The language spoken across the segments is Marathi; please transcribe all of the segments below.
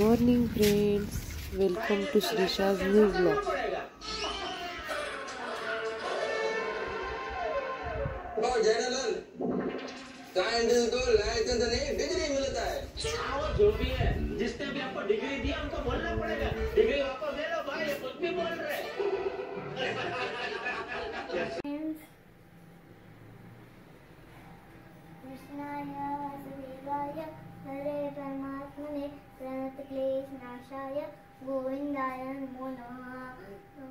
morning friends, welcome to Shrisha's new vlog. Degree मिलता है जो भी है, जिसने भी आपको डिग्री दिया उनको बोलना पड़ेगा डिग्री वापस ले लो भाई, ये कुछ भी बोल रहे हैं। कृष्णाय वासुदेवाय हरे परमात्मने प्रणतक्लेशनाशाय गोविंदाय नमो नमः।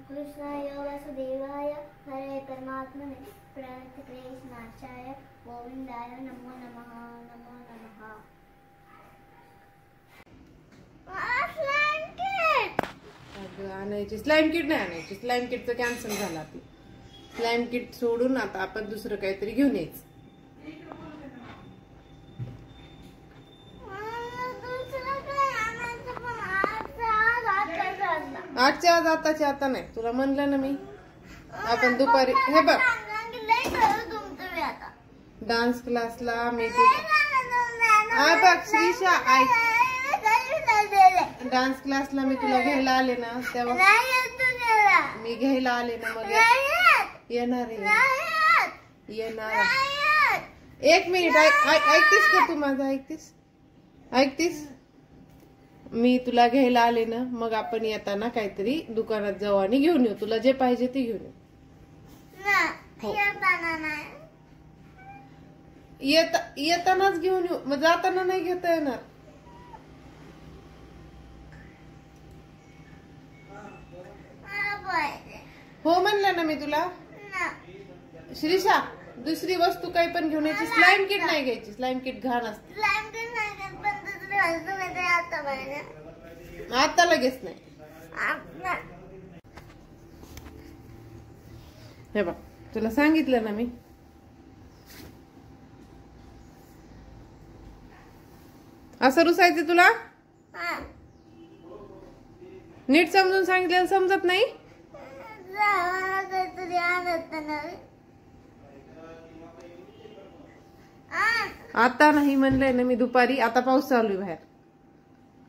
कृष्णाय वासुदेवाय हरे परमात्मने प्रणतक्लेशनाशाय गोविंदाय नमो नमः। नमो नमः। आणायची स्लाइम किट नाही आणायची, स्लाइम किटचं कॅन्सल झाला. ती स्लाइम किट सोडून आता आपण दुसरं काहीतरी घेऊन यायचं. आजच्या आज आताच्या आता नाही, तुला म्हणलं ना मी. आपण दुपारी हे बघ डान्स क्लासला मी बघ श्रीशा ऐक, डान्स क्लासला मी तुला घ्यायला आले ना तेव्हा मी घ्यायला आले ना मग येणार एक मिनिट ऐकतीस का तू माझं? ऐकतीस मी तुला घ्यायला आले ना मग आपण येताना काहीतरी दुकानात जाऊ आणि घेऊन येऊ. तुला जे पाहिजे ते घेऊन येऊ. येतानाच घेऊन येऊ, मग जाताना नाही घेता येणार. हो म्हणलं ना मी तुला. श्रीशा दुसरी वस्तू काही पण घेऊन यायची, स्लाइम किट नाही घ्यायची. स्लाइम किट घाण असते. आता लगेच नाही. हे बघ तुला सांगितलं ना मी. असं रुसायचं तुला? नीट समजून सांगितलं समजत नाही. आता नाही म्हणलंय ना मी दुपारी. आता पाऊस चालू आहे बाहेर.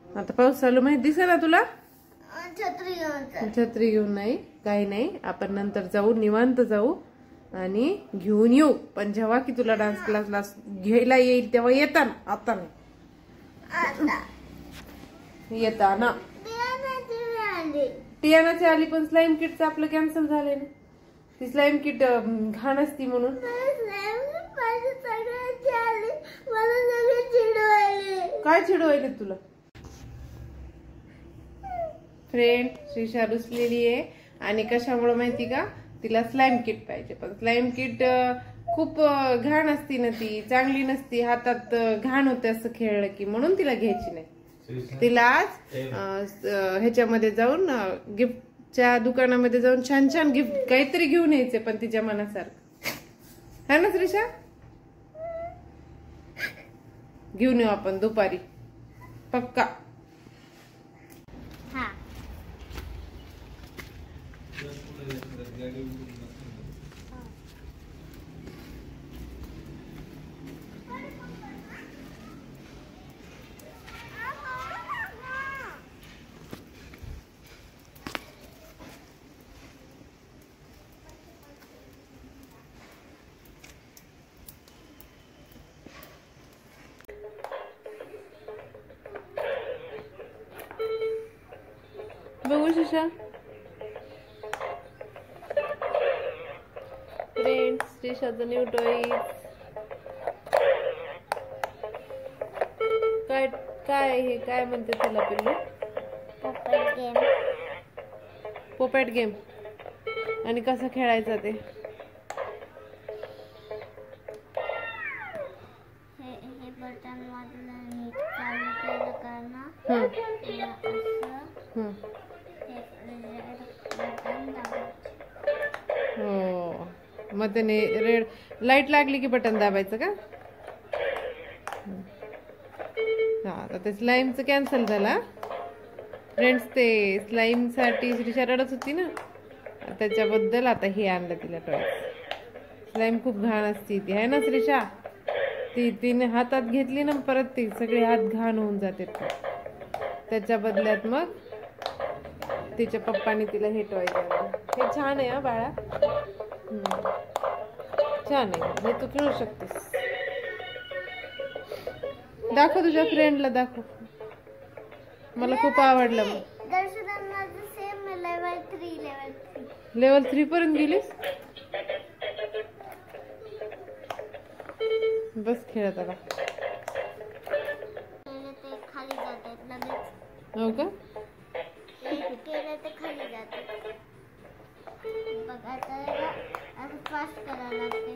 आता पाऊस चालू माहिती दिसे ना तुला. छत्री घेऊन नाही, काही नाही. आपण नंतर जाऊ, निवांत जाऊ आणि घेऊन येऊ. पण जेव्हा की तुला डान्स क्लासला घ्यायला येईल तेव्हा येताना. आता नाही, येताना. टियानाची आली पण स्लाइम किटचं आपलं कॅन्सल झालंय ना. ती स्लाइम किट घाण असती म्हणून. काय चिडवायले तुला? फ्रेंड श्रीशा रुसलेली आहे आणि कशामुळे माहिती का? तिला स्लाइम किट पाहिजे. पण स्लाइम किट खूप घाण असती ना, ती चांगली नसती. हातात घाण होते असं खेळलं की, म्हणून तिला घ्यायची नाही. तिला आज ह्याच्यामध्ये जाऊन गिफ्टच्या दुकानामध्ये जाऊन छान छान गिफ्ट काहीतरी घेऊन यायचे, पण तिच्या मनासारखं. है ना श्रीशा? घेऊन येऊ आपण दुपारी पक्का. बघू श्रीशा. फ्रेंड्स श्रीशाचं न्यू टॉईज. काय काय हे काय म्हणते त्याला? पिल्लू पोपॅट गेम. आणि कसं खेळायचं ते? हे बटन वाजलं चालू केलं का ना, हो मग त्याने रेड लाईट लागली की बटन दाबायचं का? हा तर ते स्लाइमचं कॅन्सल झाला. फ्रेंड्स ते स्लाइम साठी श्रीशा रडत होती ना, त्याच्याबद्दल आता हे आणलं तिला टॉय. स्लाइम खूप घाण असते ती, आहे ना श्रीशा? ती तिने हातात घेतली ना परत ती सगळे हात घाण होऊन जाते. त्याच्या बदल्यात मग तिच्या पप्पानी तिला हे टॉय दिलं. हे छान आहे हा बाळा. छान आहे, हे तू खेळू शकतेस. दाखव तुझ्या फ्रेंडला, दाखव. मला खूप आवडलं. मग लेवल 3 पर्यंत गेलीस. बस खेळत आता. खाली जातात लगेच. हो का? केलं ते खाली जातात. बघ आता असं फास्ट करावं लागते.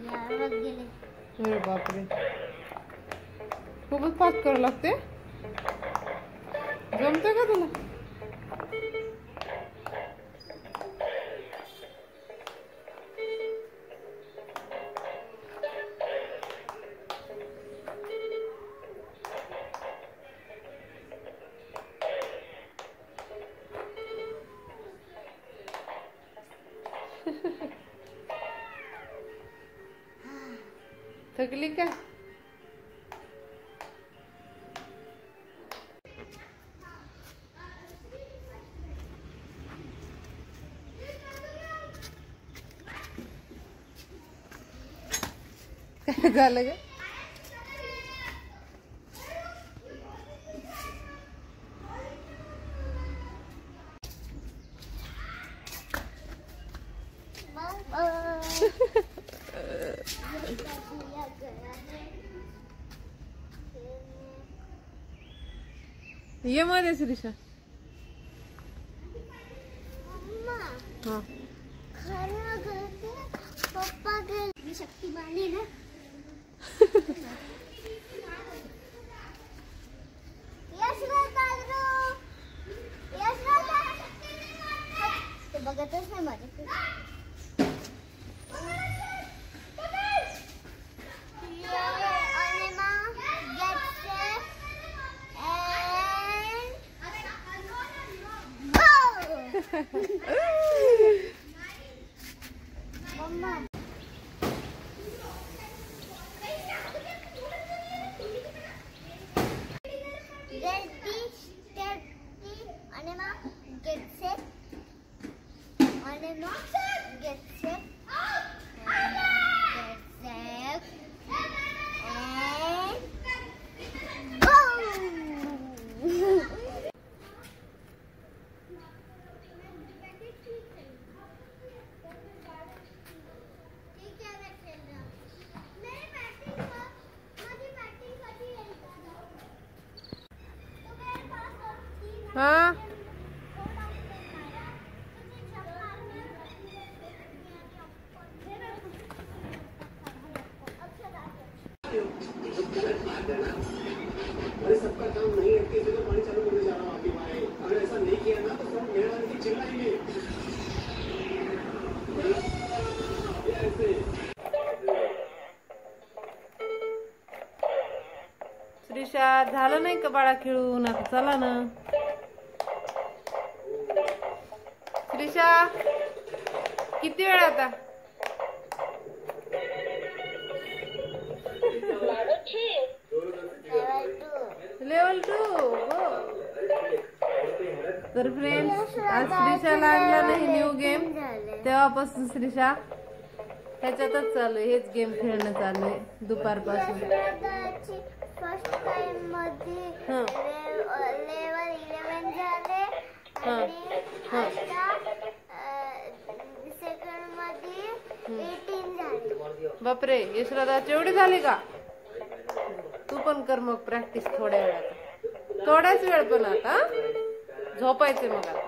यावर गेले. अरे बापरे, खूपच फास्ट करावं लागते. जमतंय का तुला? थकली का? काय झालं ग? ये मध्ये श्रीषा. हा, पप्पा गेले. शक्तिमान आहे ना. ते बघतच नाही माझ्याकडे. Mama. Ready, steady, Anima, get set. Anima, get set. Get set. And go! हा, अरे सबका काम नहीं है, किसी को पानी चालू करने जा रहा हूँ आपकी माए. अगर ऐसा नहीं किया ना तो सब मेरा की चिल्लाएंगे. ये ऐसे. श्रीषा झालं नाही का बाळा खेळून? आता चला ना. श्रीषा किती वेळ आता? लेवल 2. तर फ्रेंड्स, आज श्रीषाला आणला नाही न्यू गेम. तेव्हापासून श्रीषा ह्याच्यातच चालू आहे. हेच गेम खेळणं चालू आहे दुपारपासून. फर्स्ट टाइम मध्ये लेवल 11 झाले आणि आता सेकंड मध्ये 18 झाले. बापरे, यशराधाची एवढी झाली का? तू पण कर मग प्रॅक्टिस थोड्या वेळात. थोडाच वेळ पण आता झोपायचे मग आता.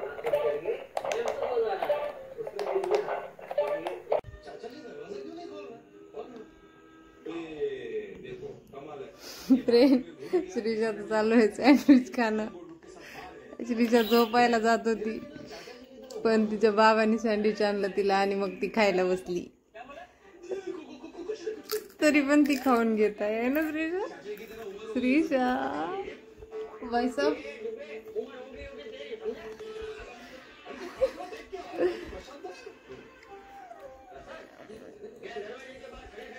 फ्रेंड, श्रीषाचं चालू आहे सँडविच खाणं. श्रीषा झोपायला जात होती पण तिच्या बाबांनी सँडविच आणलं तिला आणि मग ती खायला बसली. तरी पण ती खाऊन घेत आहे ना श्रीषा. श्रीषा वैसव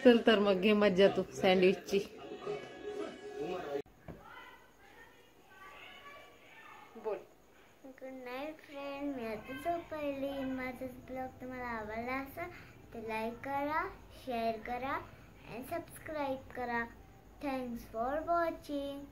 चल तर मग घे मज्जा तू सँडविचची. Good night friend. मी आता झोपायली. माझा ब्लॉग तुम्हाला आवडला असेल तर लाईक करा, शेअर करा आणि सबस्क्राईब करा. Thanks for watching.